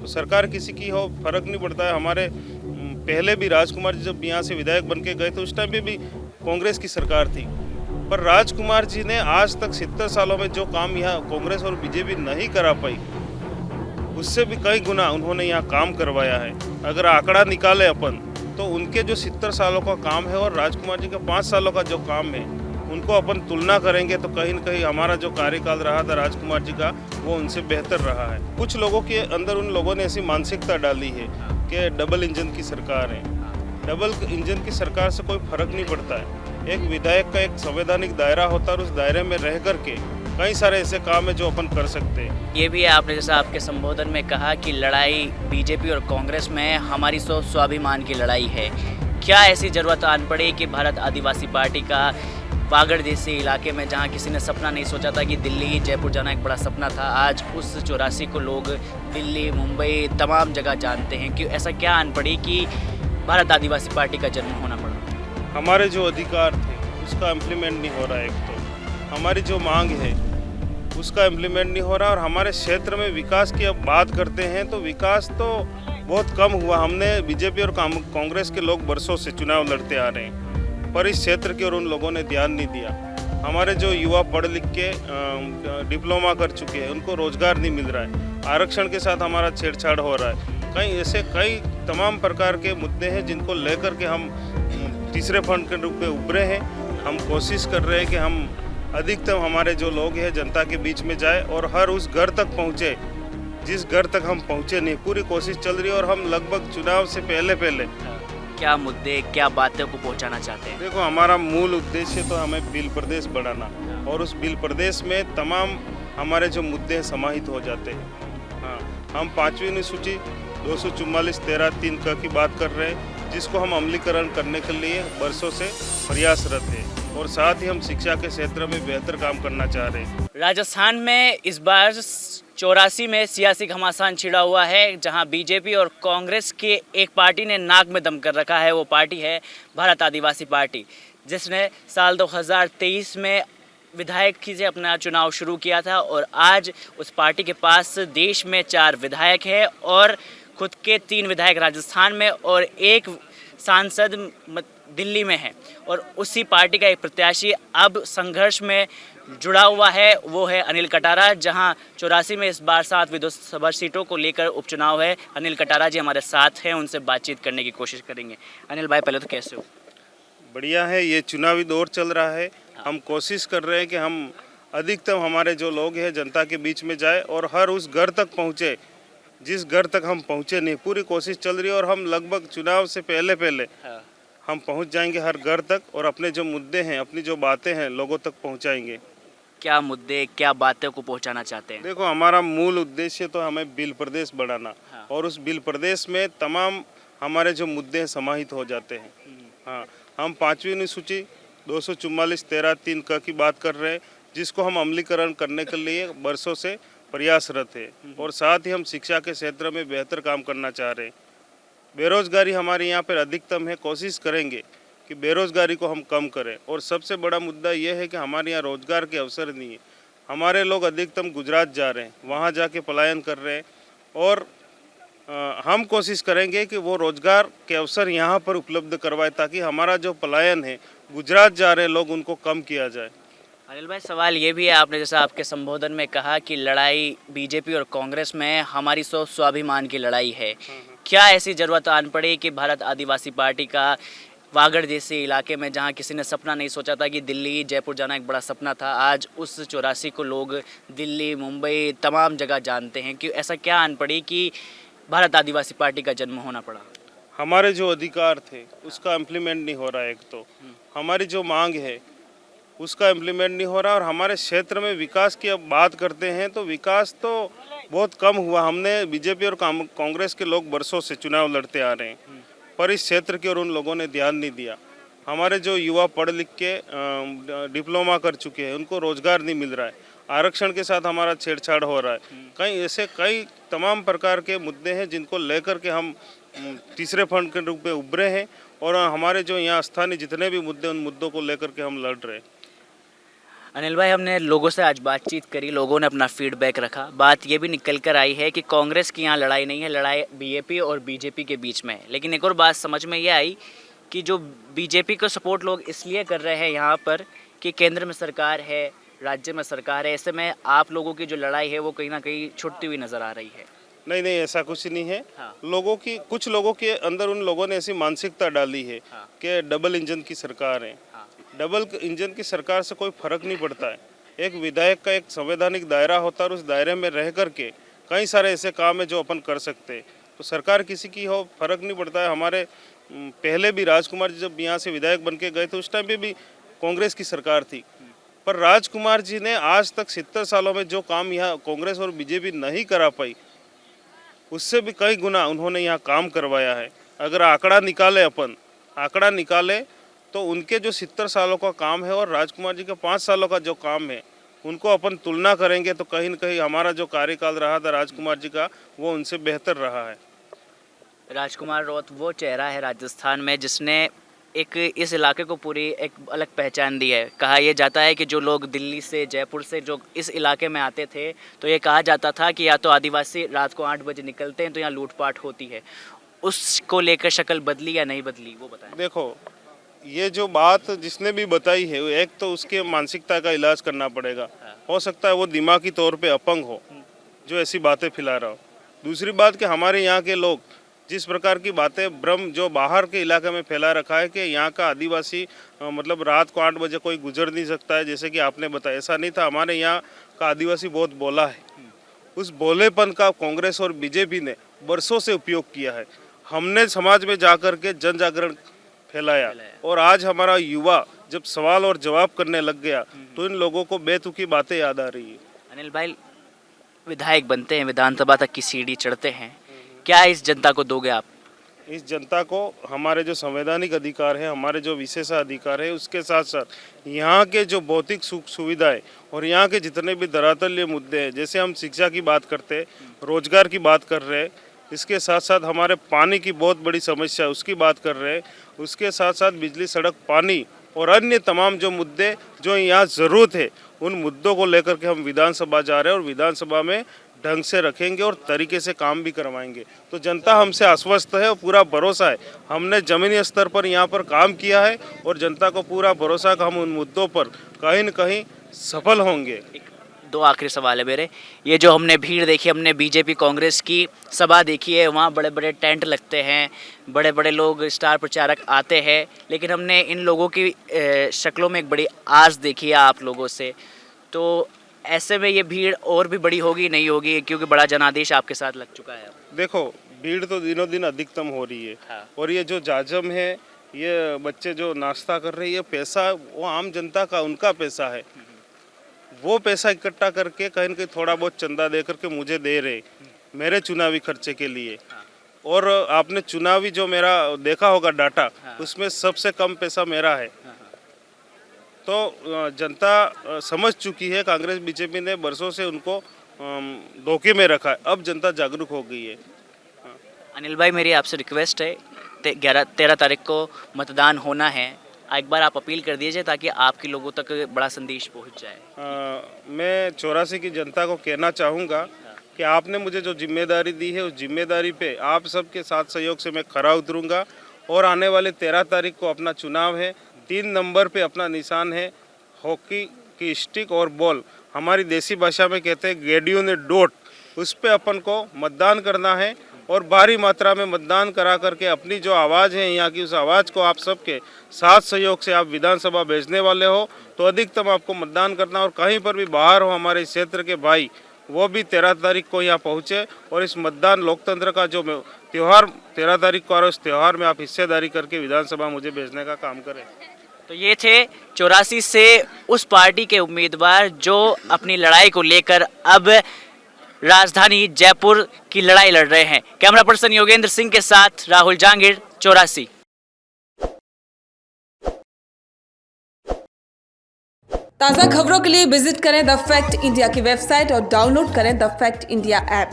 तो सरकार किसी की हो फर्क नहीं पड़ता है। हमारे पहले भी राजकुमार जी जब यहाँ से विधायक बन के गए थे उस टाइम पे भी कांग्रेस की सरकार थी, पर राजकुमार जी ने आज तक 70 सालों में जो काम यहाँ कांग्रेस और बीजेपी नहीं करा पाई, उससे भी कई गुना उन्होंने यहाँ काम करवाया है। अगर आंकड़ा निकाले अपन तो उनके जो 70 सालों का काम है और राजकुमार जी के 5 सालों का जो काम है, उनको अपन तुलना करेंगे तो कहीं न कहीं हमारा जो कार्यकाल रहा था राजकुमार जी का, वो उनसे बेहतर रहा है। कुछ लोगों के अंदर उन लोगों ने ऐसी मानसिकता डाली है कि डबल इंजन की सरकार है। डबल इंजन की सरकार से कोई फर्क नहीं पड़ता है। एक विधायक का एक संवैधानिक दायरा होता है और उस दायरे में रह करके कई सारे ऐसे काम है जो अपन कर सकते हैं। ये भी आपने जैसा आपके संबोधन में कहा कि लड़ाई बीजेपी और कांग्रेस में हमारी स्वाभिमान की लड़ाई है। क्या ऐसी ज़रूरत आन पड़ी कि भारत आदिवासी पार्टी का वागड़ जैसे इलाके में, जहां किसी ने सपना नहीं सोचा था कि दिल्ली जयपुर जाना एक बड़ा सपना था, आज उस 84 को लोग दिल्ली मुंबई तमाम जगह जानते हैं, कि ऐसा क्या आन पड़ी कि भारत आदिवासी पार्टी का जन्म होना पड़ा? हमारे जो अधिकार थे उसका इम्प्लीमेंट नहीं हो रहा है। एक तो हमारी जो मांग है उसका इम्प्लीमेंट नहीं हो रहा, और हमारे क्षेत्र में विकास की अब बात करते हैं तो विकास तो बहुत कम हुआ। हमने बीजेपी और कांग्रेस के लोग बरसों से चुनाव लड़ते आ रहे हैं, पर इस क्षेत्र की ओर उन लोगों ने ध्यान नहीं दिया। हमारे जो युवा पढ़ लिख के डिप्लोमा कर चुके हैं उनको रोजगार नहीं मिल रहा है। आरक्षण के साथ हमारा छेड़छाड़ हो रहा है। कई तमाम प्रकार के मुद्दे हैं जिनको लेकर के हम तीसरे फंड के रूप में उभरे हैं। हम कोशिश कर रहे हैं कि हम अधिकतम हमारे जो लोग हैं जनता के बीच में जाए और हर उस घर तक पहुँचे जिस घर तक हम पहुँचे नहीं। पूरी कोशिश चल रही है और हम लगभग चुनाव से पहले क्या मुद्दे, क्या बातों को पहुंचाना चाहते हैं? देखो, हमारा मूल उद्देश्य तो हमें बिल प्रदेश बढ़ाना, और उस बिल प्रदेश में तमाम हमारे जो मुद्दे हैं समाहित हो जाते हैं। हाँ, हम 5वीं अनुसूची 244(13)(3) क की बात कर रहे हैं, जिसको हम अमलीकरण करने के लिए बरसों से प्रयासरत हैं, और साथ ही हम शिक्षा के क्षेत्र में बेहतर काम करना चाह रहे हैं। राजस्थान में इस बार 84 में सियासी घमासान छिड़ा हुआ है, जहां बीजेपी और कांग्रेस के एक पार्टी ने नाक में दम कर रखा है। वो पार्टी है भारत आदिवासी पार्टी, जिसने साल 2023 में विधायक से अपना चुनाव शुरू किया था, और आज उस पार्टी के पास देश में 4 विधायक हैं और खुद के 3 विधायक राजस्थान में और 1 सांसद दिल्ली में है। और उसी पार्टी का एक प्रत्याशी अब संघर्ष में जुड़ा हुआ है, वो है अनिल कटारा, जहां 84 में इस बार 7 विधानसभा सीटों को लेकर उपचुनाव है। अनिल कटारा जी हमारे साथ हैं, उनसे बातचीत करने की कोशिश करेंगे। अनिल भाई, पहले तो कैसे हो? बढ़िया है। ये चुनावी दौर चल रहा है। हम कोशिश कर रहे हैं कि हम अधिकतम हमारे जो लोग हैं जनता के बीच में जाए और हर उस घर तक पहुँचे जिस घर तक हम पहुँचे नहीं। पूरी कोशिश चल रही है और हम लगभग चुनाव से पहले हम पहुँच जाएंगे हर घर तक, और अपने जो मुद्दे हैं, अपनी जो बातें हैं लोगों तक पहुँचाएंगे। क्या मुद्दे, क्या बातों को पहुंचाना चाहते हैं? देखो, हमारा मूल उद्देश्य तो हमें बिल प्रदेश बढ़ाना, और उस बिल प्रदेश में तमाम हमारे जो मुद्दे हैं समाहित हो जाते हैं। हाँ, हम 5वीं अनुसूची 244(13)(3) क की बात कर रहे हैं, जिसको हम अमलीकरण करने के लिए बरसों से प्रयासरत है, और साथ ही हम शिक्षा के क्षेत्र में बेहतर काम करना चाह रहे हैं। बेरोजगारी हमारे यहाँ पर अधिकतम है। कोशिश करेंगे कि बेरोजगारी को हम कम करें, और सबसे बड़ा मुद्दा यह है कि हमारे यहाँ रोजगार के अवसर नहीं है। हमारे लोग अधिकतम गुजरात जा रहे हैं, वहाँ जाके पलायन कर रहे हैं, और हम कोशिश करेंगे कि वो रोजगार के अवसर यहाँ पर उपलब्ध करवाए, ताकि हमारा जो पलायन है गुजरात जा रहे लोग उनको कम किया जाए। अनिल भाई, सवाल ये भी है, आपने जैसा आपके संबोधन में कहा कि लड़ाई बीजेपी और कांग्रेस में हमारी स्वाभिमान की लड़ाई है। क्या ऐसी ज़रूरत आन पड़ी कि भारत आदिवासी पार्टी का वागड़ जैसे इलाके में, जहां किसी ने सपना नहीं सोचा था कि दिल्ली जयपुर जाना एक बड़ा सपना था, आज उस 84 को लोग दिल्ली मुंबई तमाम जगह जानते हैं, कि ऐसा क्या आन पड़ी कि भारत आदिवासी पार्टी का जन्म होना पड़ा? हमारे जो अधिकार थे उसका इम्प्लीमेंट नहीं हो रहा है। एक तो हमारी जो मांग है उसका इम्प्लीमेंट नहीं हो रहा, और हमारे क्षेत्र में विकास की अब बात करते हैं तो विकास तो बहुत कम हुआ। हमने बीजेपी और कांग्रेस के लोग बरसों से चुनाव लड़ते आ रहे हैं, पर इस क्षेत्र की ओर उन लोगों ने ध्यान नहीं दिया। हमारे जो युवा पढ़ लिख के डिप्लोमा कर चुके हैं उनको रोजगार नहीं मिल रहा है। आरक्षण के साथ हमारा छेड़छाड़ हो रहा है। कई तमाम प्रकार के मुद्दे हैं जिनको लेकर के हम तीसरे फंड के रूप में उभरे हैं, और हमारे जो यहाँ स्थानीय जितने भी मुद्दे, उन मुद्दों को लेकर के हम लड़ रहे हैं। अनिल भाई, हमने लोगों से आज बातचीत करी, लोगों ने अपना फीडबैक रखा। बात ये भी निकल कर आई है कि कांग्रेस की यहाँ लड़ाई नहीं है, लड़ाई बीजेपी और बीजेपी के बीच में है। लेकिन एक और बात समझ में ये आई कि जो बीजेपी को सपोर्ट लोग इसलिए कर रहे हैं यहाँ पर कि केंद्र में सरकार है, राज्य में सरकार है, ऐसे में आप लोगों की जो लड़ाई है वो कहीं ना कहीं छुटती हुई नज़र आ रही है। नहीं नहीं, ऐसा कुछ नहीं है। हाँ। कुछ लोगों के अंदर उन लोगों ने ऐसी मानसिकता डाली है हाँ। कि डबल इंजन की सरकार है। हाँ। डबल इंजन की सरकार से कोई फर्क नहीं पड़ता है। एक विधायक का एक संवैधानिक दायरा होता है और उस दायरे में रह करके कई सारे ऐसे काम है जो अपन कर सकते हैं। तो सरकार किसी की हो, फर्क नहीं पड़ता है। हमारे पहले भी राजकुमार जी जब यहाँ से विधायक बन के गए थे उस टाइम पे भी कांग्रेस की सरकार थी, पर राजकुमार जी ने आज तक 70 सालों में जो काम यहाँ कांग्रेस और बीजेपी नहीं करा पाई, उससे भी कई गुना उन्होंने यहाँ काम करवाया है। अगर आंकड़ा निकाले तो उनके जो 70 सालों का काम है और राजकुमार जी के 5 सालों का जो काम है, उनको अपन तुलना करेंगे तो कहीं न कहीं हमारा जो कार्यकाल रहा था राजकुमार जी का, वो उनसे बेहतर रहा है। राजकुमार राउत वो चेहरा है राजस्थान में जिसने एक इस इलाके को पूरी एक अलग पहचान दी है। कहा यह जाता है कि जो लोग दिल्ली से, जयपुर से जो इस इलाके में आते थे तो ये कहा जाता था कि या तो आदिवासी रात को 8 बजे निकलते हैं तो यहाँ लूटपाट होती है। उसको लेकर शक्ल बदली या नहीं बदली, वो बताएं। देखो, ये जो बात जिसने भी बताई है, एक तो उसके मानसिकता का इलाज करना पड़ेगा। हो सकता है वो दिमागी तौर पे अपंग हो जो ऐसी बातें फैला रहा हो। दूसरी बात कि हमारे यहाँ के लोग जिस प्रकार की बातें भ्रम जो बाहर के इलाके में फैला रखा है कि यहाँ का आदिवासी मतलब रात को 8 बजे कोई गुजर नहीं सकता है, जैसे कि आपने बताया, ऐसा नहीं था। हमारे यहाँ का आदिवासी बहुत बोला है। उस बोलेपन का कांग्रेस और बीजेपी ने बरसों से उपयोग किया है। हमने समाज में जाकर के जन जागरण फैलाया और आज हमारा युवा जब सवाल और जवाब करने लग गया तो इन लोगों को बेतुकी बातें याद आ रही है। अनिल भाई, विधायक बनते हैं, विधानसभा तक की सीढ़ी चढ़ते हैं, क्या इस जनता को दोगे आप? इस जनता को हमारे जो संवैधानिक अधिकार है, हमारे जो विशेषाधिकार है, उसके साथ साथ यहाँ के जो भौतिक सुख सुविधाएं और यहाँ के जितने भी धरातलीय मुद्दे हैं, जैसे हम शिक्षा की बात करते हैं, रोजगार की बात कर रहे हैं, इसके साथ साथ हमारे पानी की बहुत बड़ी समस्या है उसकी बात कर रहे हैं, उसके साथ साथ बिजली, सड़क, पानी और अन्य तमाम जो मुद्दे जो यहाँ ज़रूरत है, उन मुद्दों को लेकर के हम विधानसभा जा रहे हैं और विधानसभा में ढंग से रखेंगे और तरीके से काम भी करवाएंगे। तो जनता हमसे आश्वस्त है और पूरा भरोसा है। हमने ज़मीनी स्तर पर यहाँ पर काम किया है और जनता को पूरा भरोसा कि हम उन मुद्दों पर कहीं न कहीं सफल होंगे। 2 आखिरी सवाल है मेरे। ये जो हमने भीड़ देखी, हमने बीजेपी कांग्रेस की सभा देखी है, वहाँ बड़े बड़े टेंट लगते हैं, बड़े बड़े लोग, स्टार प्रचारक आते हैं, लेकिन हमने इन लोगों की शक्लों में एक बड़ी आस देखी है आप लोगों से। तो ऐसे में ये भीड़ और भी बड़ी होगी, नहीं होगी, क्योंकि बड़ा जनादेश आपके साथ लग चुका है। देखो, भीड़ तो दिनों दिन अधिकतम हो रही है। हाँ। और ये जो जाजम है, ये बच्चे जो नाश्ता कर रहे हैं, ये पैसा वो आम जनता का, उनका पैसा है। वो पैसा इकट्ठा करके कहीं न कहीं थोड़ा बहुत चंदा दे करके मुझे दे रहे मेरे चुनावी खर्चे के लिए। और आपने चुनावी जो मेरा देखा होगा डाटा, उसमें सबसे कम पैसा मेरा है। तो जनता समझ चुकी है, कांग्रेस बीजेपी ने बरसों से उनको धोखे में रखा है। अब जनता जागरूक हो गई है। अनिल भाई, मेरी आपसे रिक्वेस्ट है, 13 तारीख को मतदान होना है, एक बार आप अपील कर दीजिए ताकि आपके लोगों तक बड़ा संदेश पहुंच जाए। मैं 84 की जनता को कहना चाहूँगा कि आपने मुझे जो जिम्मेदारी दी है, उस जिम्मेदारी पे आप सबके साथ सहयोग से मैं खरा उतरूँगा। और आने वाले 13 तारीख को अपना चुनाव है। 3 नंबर पे अपना निशान है हॉकी की स्टिक और बॉल, हमारी देसी भाषा में कहते हैं गेडियो ने डोट, उस पर अपन को मतदान करना है और भारी मात्रा में मतदान करा करके अपनी जो आवाज़ है यहाँ की, उस आवाज़ को आप सबके साथ सहयोग से आप विधानसभा भेजने वाले हो तो अधिकतम आपको मतदान करना। और कहीं पर भी बाहर हो हमारे क्षेत्र के भाई, वो भी 13 तारीख को यहाँ पहुँचे और इस मतदान लोकतंत्र का जो त्यौहार 13 तारीख को आ रहा है, उस त्यौहार में आप हिस्सेदारी करके विधानसभा मुझे भेजने का काम करें। तो ये थे 84 से उस पार्टी के उम्मीदवार जो अपनी लड़ाई को लेकर अब राजधानी जयपुर की लड़ाई लड़ रहे हैं। कैमरा पर्सन योगेंद्र सिंह के साथ राहुल जांगीर, 84। ताज़ा खबरों के लिए विजिट करें द फैक्ट इंडिया की वेबसाइट और डाउनलोड करें द फैक्ट इंडिया ऐप।